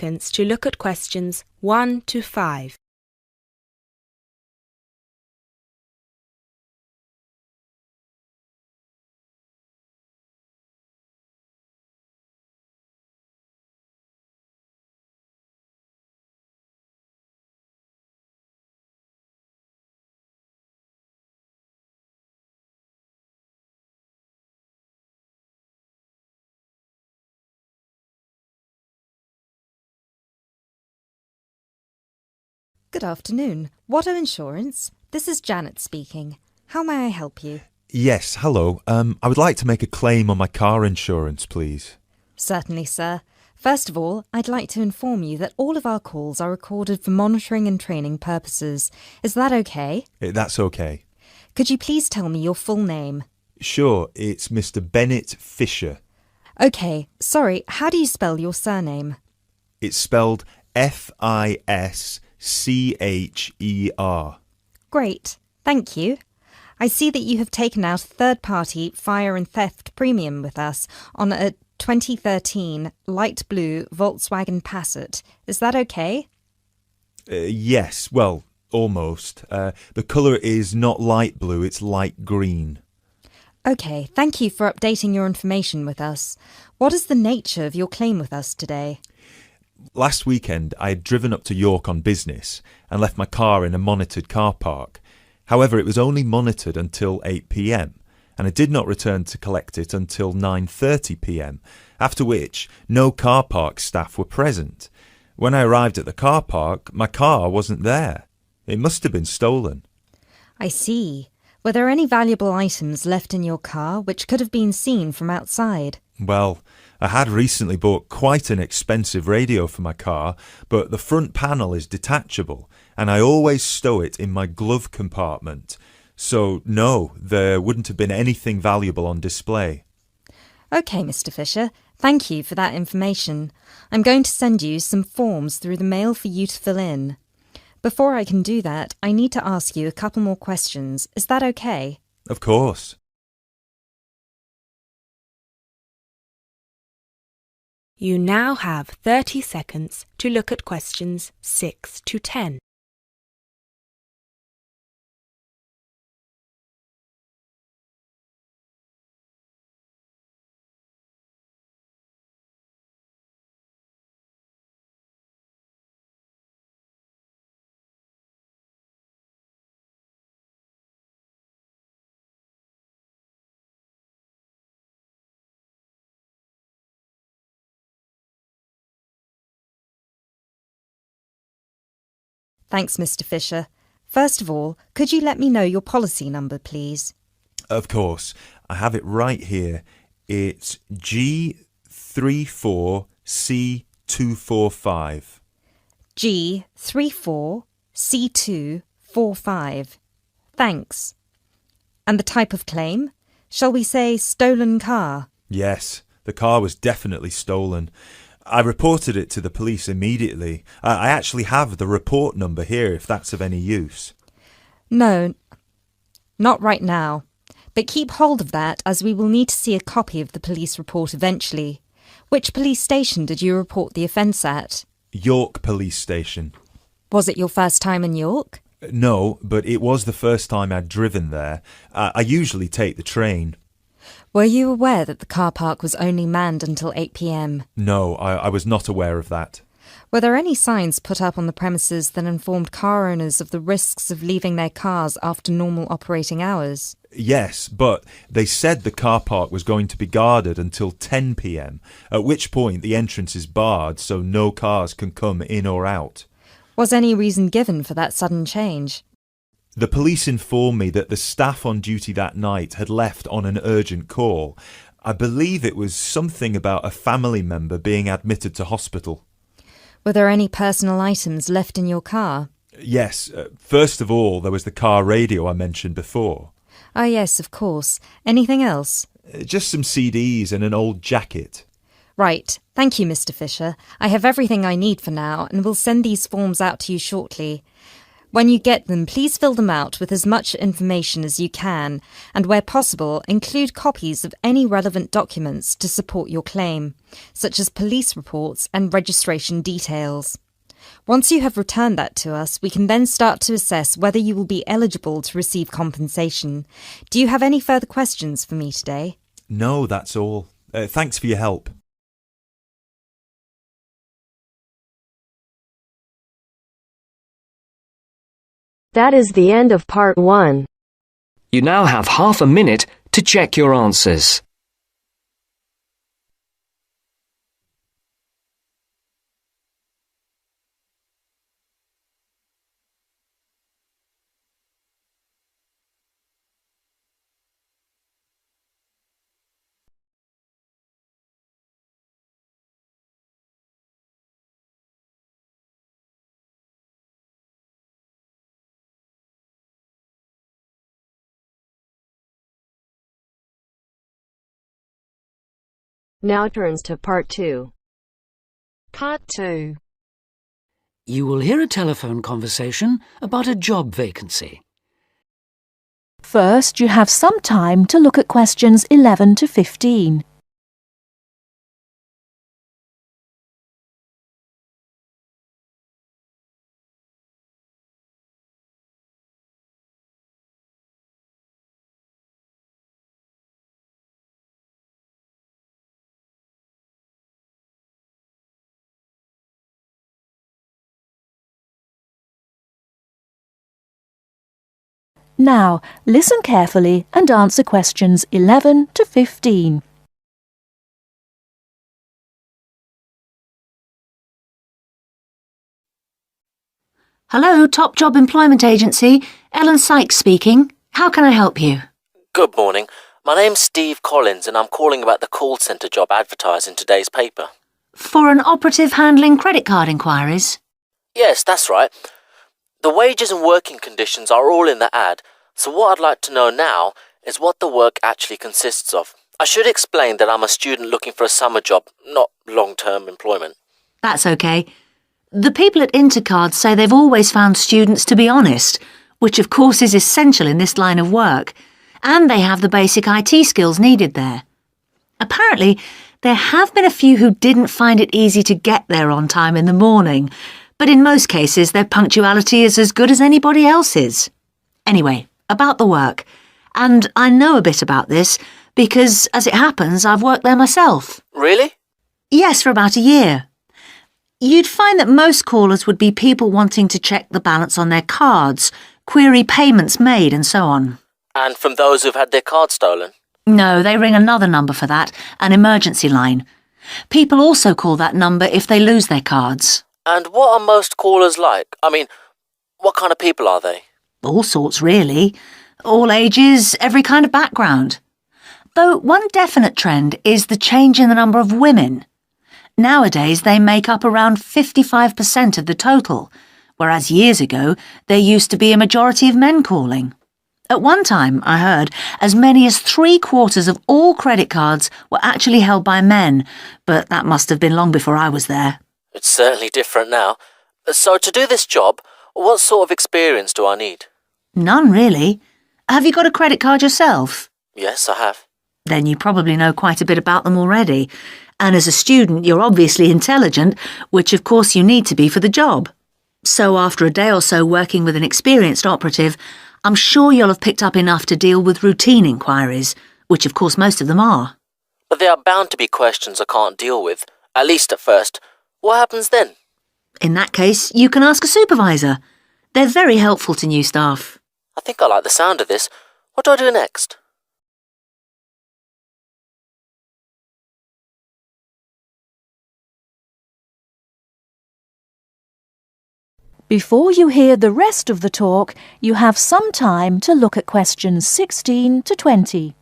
seconds to look at questions 1 to 5. Good afternoon. Watto Insurance. This is Janet speaking. How may I help you? Yes, hello. I would like to make a claim on my car insurance, please. Certainly, sir. First of all, I'd like to inform you that all of our calls are recorded for monitoring and training purposes. Is that okay? That's okay. Could you please tell me your full name? Sure, it's Mr. Bennett Fisher. Okay, sorry, how do you spell your surname? It's spelled Fischer. Great, thank you. I see that you have taken out a third-party fire and theft premium with us on a 2013 light blue Volkswagen Passat. Is that okay? Yes, well, almost. The colour is not light blue, it's light green. Okay, thank you for updating your information with us. What is the nature of your claim with us today? Last weekend, I had driven up to York on business and left my car in a monitored car park. However, it was only monitored until 8 p.m, and I did not return to collect it until 9:30 p.m, after which no car park staff were present. When I arrived at the car park, my car wasn't there. It must have been stolen. I see. Were there any valuable items left in your car which could have been seen from outside? Well, I had recently bought quite an expensive radio for my car, but the front panel is detachable, and I always stow it in my glove compartment. So, no, there wouldn't have been anything valuable on display. Okay, Mr. Fisher. Thank you for that information. I'm going to send you some forms through the mail for you to fill in. Before I can do that, I need to ask you a couple more questions. Is that okay? Of course. You now have 30 seconds to look at questions 6 to 10. Thanks, Mr. Fisher. First of all, could you let me know your policy number, please? Of course. I have it right here. It's G34C245. G34C245. Thanks. And the type of claim? Shall we say stolen car? Yes, the car was definitely stolen. I reported it to the police immediately. I actually have the report number here if that's of any use. No, not right now. But keep hold of that as we will need to see a copy of the police report eventually. Which police station did you report the offence at? York Police Station. Was it your first time in York? No, but it was the first time I'd driven there. I usually take the train. Were you aware that the car park was only manned until 8 p.m? No, I was not aware of that. Were there any signs put up on the premises that informed car owners of the risks of leaving their cars after normal operating hours? Yes, but they said the car park was going to be guarded until 10 p.m, at which point the entrance is barred so no cars can come in or out. Was any reason given for that sudden change? The police informed me that the staff on duty that night had left on an urgent call. I believe it was something about a family member being admitted to hospital. Were there any personal items left in your car? Yes, first of all, there was the car radio I mentioned before. Ah, yes, of course. Anything else? Just some CDs and an old jacket. Right. Thank you, Mr. Fisher. I have everything I need for now and will send these forms out to you shortly. When you get them, please fill them out with as much information as you can, and where possible, include copies of any relevant documents to support your claim, such as police reports and registration details. Once you have returned that to us, we can then start to assess whether you will be eligible to receive compensation. Do you have any further questions for me today? No, that's all. Thanks for your help. That is the end of part 1. You now have half a minute to check your answers. Now turns to part 2. Part 2. You will hear a telephone conversation about a job vacancy. First, you have some time to look at questions 11 to 15. Now, listen carefully and answer questions 11 to 15. Hello, Top Job Employment Agency. Ellen Sykes speaking. How can I help you? Good morning. My name's Steve Collins and I'm calling about the call centre job advertised in today's paper. For an operative handling credit card inquiries? Yes, that's right. The wages and working conditions are all in the ad, so what I'd like to know now is what the work actually consists of. I should explain that I'm a student looking for a summer job, not long-term employment. That's okay. The people at Intercard say they've always found students to be honest, which of course is essential in this line of work, and they have the basic IT skills needed there. Apparently, there have been a few who didn't find it easy to get there on time in the morning, but in most cases their punctuality is as good as anybody else's. Anyway, about the work. And I know a bit about this because, as it happens, I've worked there myself. Really? Yes, for about a year. You'd find that most callers would be people wanting to check the balance on their cards, query payments made and so on. And from those who've had their card stolen? No, they ring another number for that, an emergency line. People also call that number if they lose their cards. And what are most callers like? I mean, what kind of people are they? All sorts, really. All ages, every kind of background. Though one definite trend is the change in the number of women. Nowadays, they make up around 55% of the total, whereas years ago, there used to be a majority of men calling. At one time, I heard, as many as 3/4 of all credit cards were actually held by men, but that must have been long before I was there. It's certainly different now. So to do this job, what sort of experience do I need? None, really. Have you got a credit card yourself? Yes, I have. Then you probably know quite a bit about them already. And as a student, you're obviously intelligent, which of course you need to be for the job. So after a day or so working with an experienced operative, I'm sure you'll have picked up enough to deal with routine inquiries, which of course most of them are. But there are bound to be questions I can't deal with, at least at first. What happens then? In that case, you can ask a supervisor. They're very helpful to new staff. I think I like the sound of this. What do I do next? Before you hear the rest of the talk, you have some time to look at questions 16 to 20.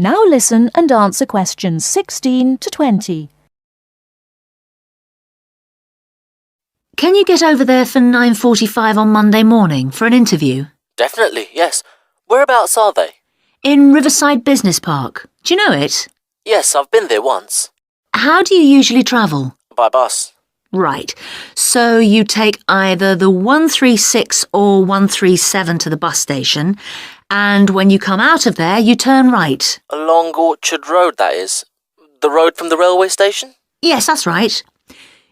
Now listen and answer questions 16 to 20. Can you get over there for 9:45 on Monday morning for an interview? Definitely, yes. Whereabouts are they? In Riverside Business Park. Do you know it? Yes, I've been there once. How do you usually travel? By bus. Right. So you take either the 136 or 137 to the bus station, and when you come out of there, you turn right. Along Orchard Road, that is. The road from the railway station? Yes, that's right.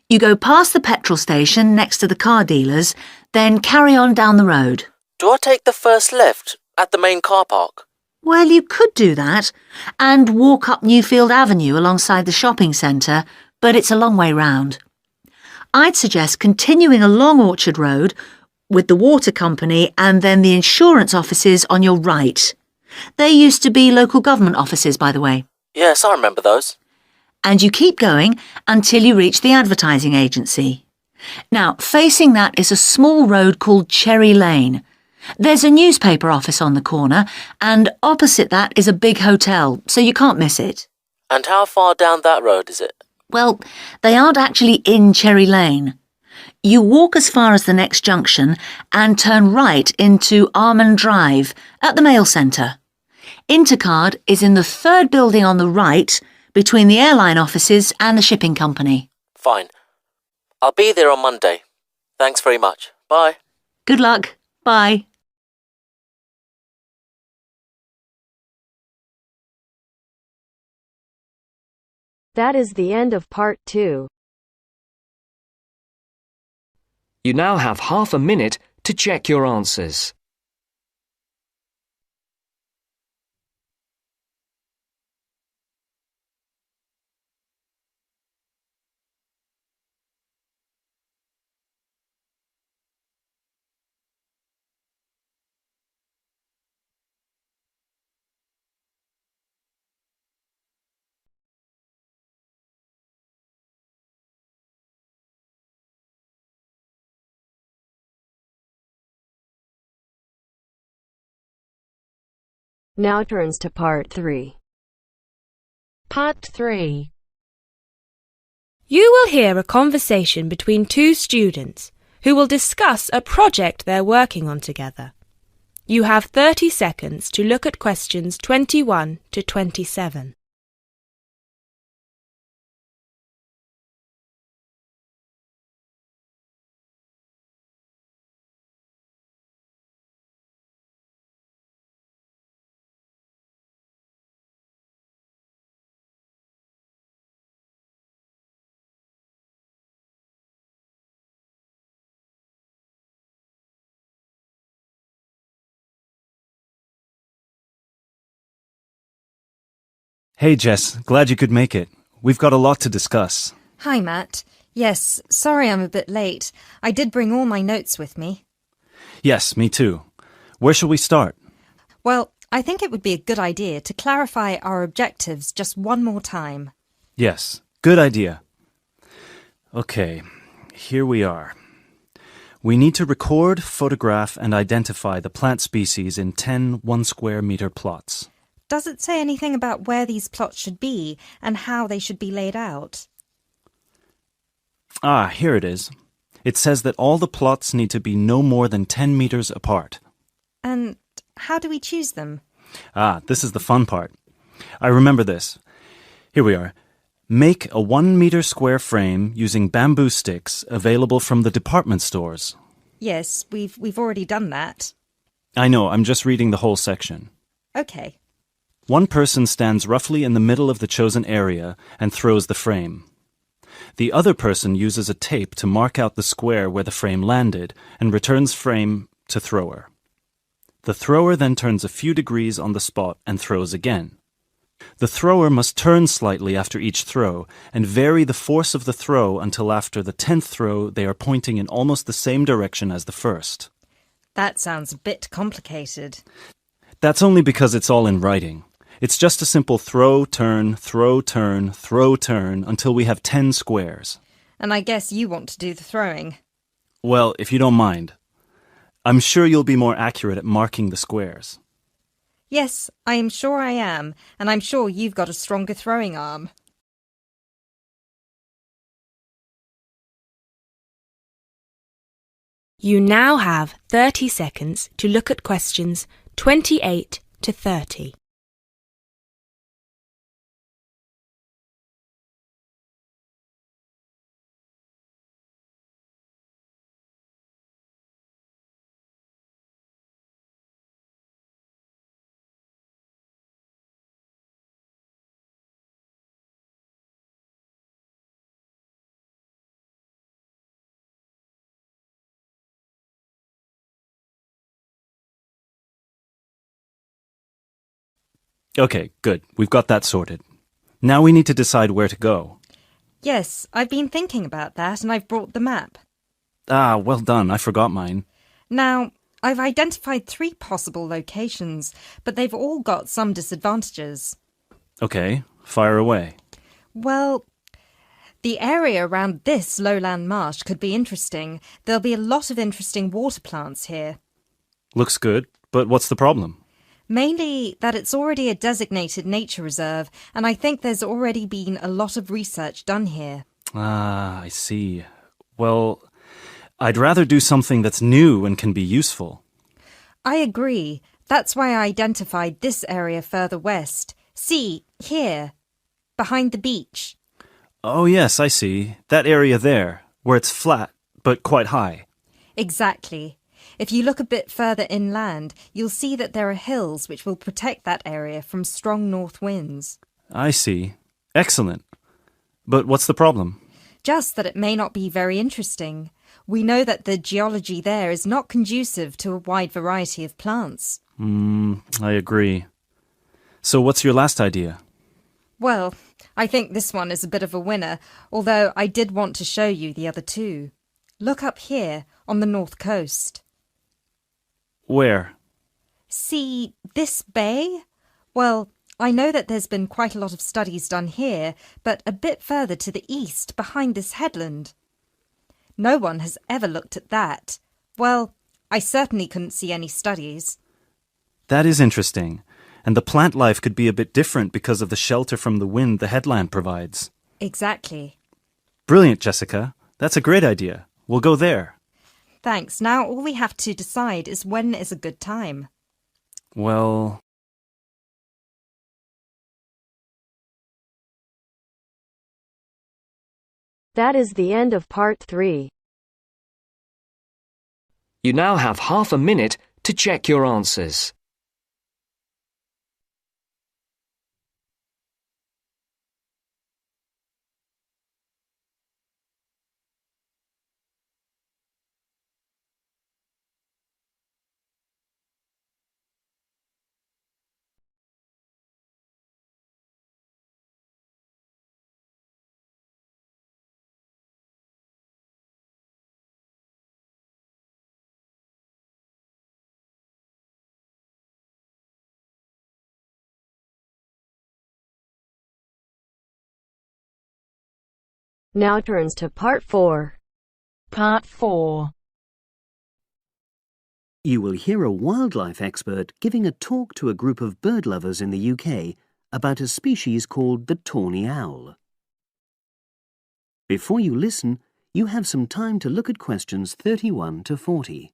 You go past the petrol station next to the car dealers, then carry on down the road. Do I take the first left at the main car park? Well, you could do that, and walk up Newfield Avenue alongside the shopping centre, but it's a long way round. I'd suggest continuing along Orchard Road with the water company and then the insurance offices on your right. They used to be local government offices, by the way. Yes, I remember those. And you keep going until you reach the advertising agency. Now, facing that is a small road called Cherry Lane. There's a newspaper office on the corner, and opposite that is a big hotel, so you can't miss it. And how far down that road is it? Well, they aren't actually in Cherry Lane. You walk as far as the next junction and turn right into Armand Drive at the mail centre. Intercard is in the third building on the right, between the airline offices and the shipping company. Fine. I'll be there on Monday. Thanks very much. Bye. Good luck. Bye. That is the end of part 2. You now have half a minute to check your answers. Now turns to part 3. Part 3. You will hear a conversation between two students who will discuss a project they're working on together. You have 30 seconds to look at questions 21 to 27. Hey Jess, glad you could make it. We've got a lot to discuss. Hi, Matt. Yes, sorry I'm a bit late. I did bring all my notes with me. Yes, me too. Where shall we start? Well, I think it would be a good idea to clarify our objectives just one more time. Yes, good idea. Okay, here we are. We need to record, photograph, and identify the plant species in 10 1-square-meter plots. Does it say anything about where these plots should be and how they should be laid out? Ah, here it is. It says that all the plots need to be no more than 10 meters apart. And how do we choose them? Ah, this is the fun part. I remember this. Here we are. Make a 1-meter square frame using bamboo sticks available from the department stores. Yes, we've already done that. I know, I'm just reading the whole section. Okay. One person stands roughly in the middle of the chosen area and throws the frame. The other person uses a tape to mark out the square where the frame landed and returns frame to thrower. The thrower then turns a few degrees on the spot and throws again. The thrower must turn slightly after each throw and vary the force of the throw until after the 10th throw they are pointing in almost the same direction as the first. That sounds a bit complicated. That's only because it's all in writing. It's just a simple throw, turn, throw, turn, throw, turn until we have 10 squares. And I guess you want to do the throwing. Well, if you don't mind. I'm sure you'll be more accurate at marking the squares. Yes, I am sure I am, and I'm sure you've got a stronger throwing arm. You now have 30 seconds to look at questions 28 to 30. Okay, good. We've got that sorted. Now we need to decide where to go. Yes, I've been thinking about that and I've brought the map. Ah, well done. I forgot mine. Now, I've identified 3 possible locations, but they've all got some disadvantages. Okay, fire away. Well, the area around this lowland marsh could be interesting. There'll be a lot of interesting water plants here. Looks good, but what's the problem? Mainly that it's already a designated nature reserve, and I think there's already been a lot of research done here. Ah, I see. Well, I'd rather do something that's new and can be useful. I agree. That's why I identified this area further west. See, here, behind the beach. Oh, yes, I see. That area there, where it's flat, but quite high. Exactly. If you look a bit further inland, you'll see that there are hills which will protect that area from strong north winds. I see. Excellent. But what's the problem? Just that it may not be very interesting. We know that the geology there is not conducive to a wide variety of plants. I agree. So what's your last idea? Well, I think this one is a bit of a winner, although I did want to show you the other 2. Look up here, on the north coast. Where? See this bay? Well, I know that there's been quite a lot of studies done here, but a bit further to the east, behind this headland. No one has ever looked at that. Well, I certainly couldn't see any studies. That is interesting. And the plant life could be a bit different because of the shelter from the wind the headland provides. Exactly. Brilliant, Jessica. That's a great idea. We'll go there. Thanks. Now all we have to decide is when is a good time. Well... That is the end of part 3. You now have half a minute to check your answers. Now turns to part 4. Part 4. You will hear a wildlife expert giving a talk to a group of bird lovers in the UK about a species called the tawny owl. Before you listen, you have some time to look at questions 31 to 40.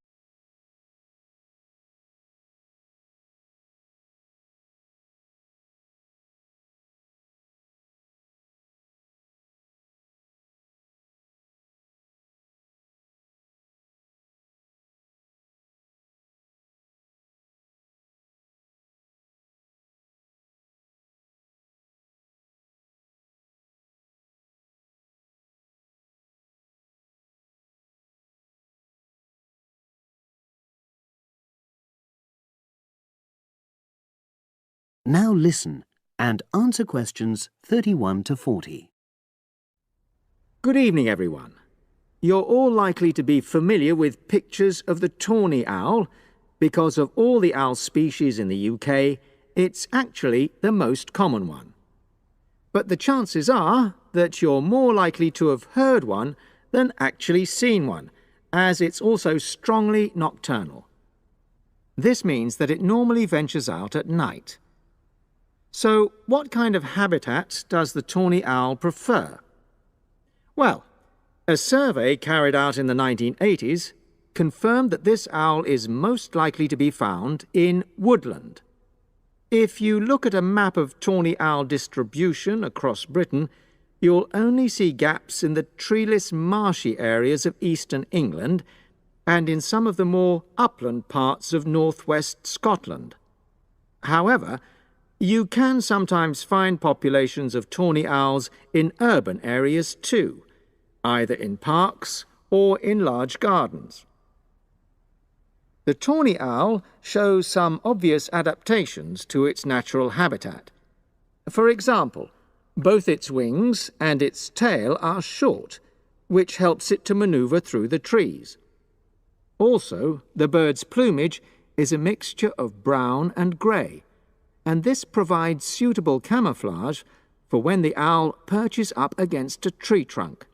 Now listen and answer questions 31 to 40. Good evening, everyone. You're all likely to be familiar with pictures of the tawny owl. Because of all the owl species in the UK, it's actually the most common one. But the chances are that you're more likely to have heard one than actually seen one, as it's also strongly nocturnal. This means that it normally ventures out at night. So, what kind of habitat does the tawny owl prefer? Well, a survey carried out in the 1980s confirmed that this owl is most likely to be found in woodland. If you look at a map of tawny owl distribution across Britain, you'll only see gaps in the treeless marshy areas of eastern England and in some of the more upland parts of northwest Scotland. However, you can sometimes find populations of tawny owls in urban areas too, either in parks or in large gardens. The tawny owl shows some obvious adaptations to its natural habitat. For example, both its wings and its tail are short, which helps it to maneuver through the trees. Also, the bird's plumage is a mixture of brown and grey, and this provides suitable camouflage for when the owl perches up against a tree trunk.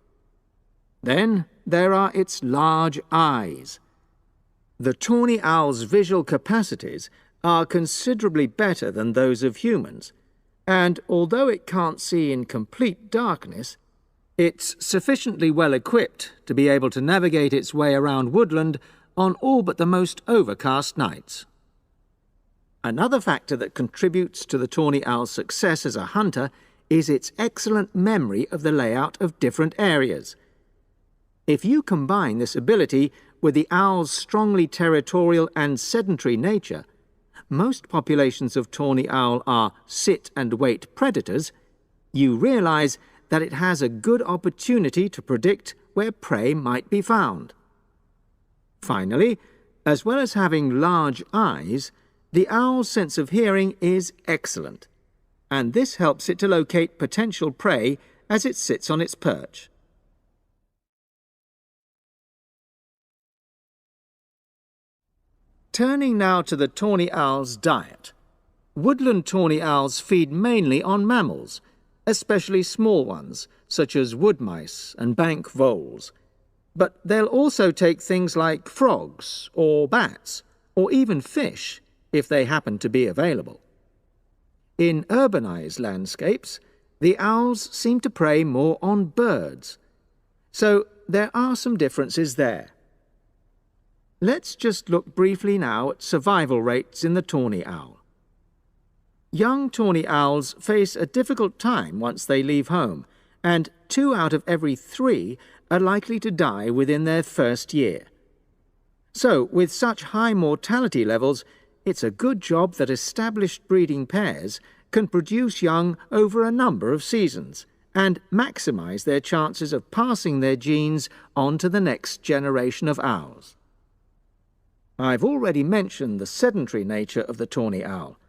Then there are its large eyes. The tawny owl's visual capacities are considerably better than those of humans, and although it can't see in complete darkness, it's sufficiently well equipped to be able to navigate its way around woodland on all but the most overcast nights. Another factor that contributes to the tawny owl's success as a hunter is its excellent memory of the layout of different areas. If you combine this ability with the owl's strongly territorial and sedentary nature, most populations of tawny owl are sit-and-wait predators, you realize that it has a good opportunity to predict where prey might be found. Finally, as well as having large eyes, the owl's sense of hearing is excellent, and this helps it to locate potential prey as it sits on its perch. Turning now to the tawny owl's diet. Woodland tawny owls feed mainly on mammals, especially small ones, such as wood mice and bank voles. But they'll also take things like frogs or bats, or even fish, if they happen to be available. In urbanized landscapes, the owls seem to prey more on birds. So there are some differences there. Let's just look briefly now at survival rates in the tawny owl. Young tawny owls face a difficult time once they leave home, and 2 out of every 3 are likely to die within their first year. So, with such high mortality levels, it's a good job that established breeding pairs can produce young over a number of seasons and maximize their chances of passing their genes on to the next generation of owls. I've already mentioned the sedentary nature of the tawny owl,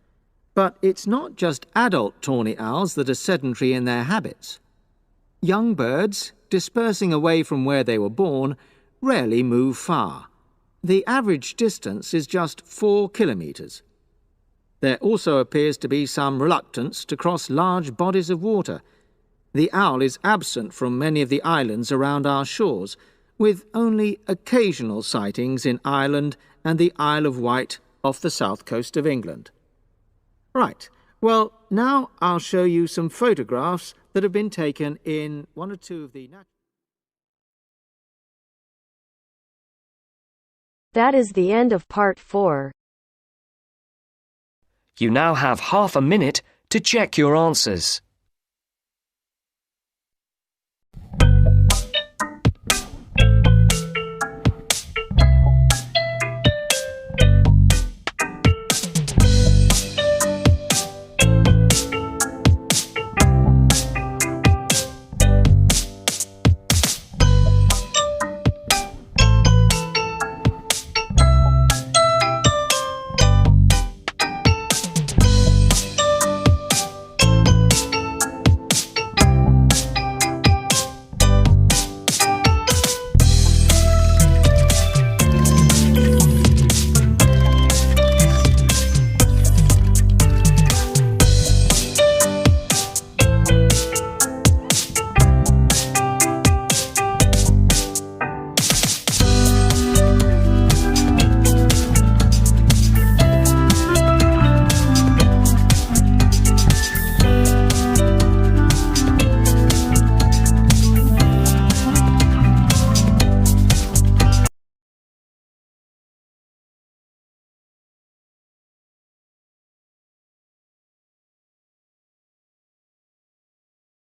but it's not just adult tawny owls that are sedentary in their habits. Young birds, dispersing away from where they were born, rarely move far. The average distance is just 4 kilometres. There also appears to be some reluctance to cross large bodies of water. The owl is absent from many of the islands around our shores, with only occasional sightings in Ireland and the Isle of Wight off the south coast of England. Right, well, now I'll show you some photographs that have been taken in 1 or 2 of the... That is the end of part 4. You now have half a minute to check your answers.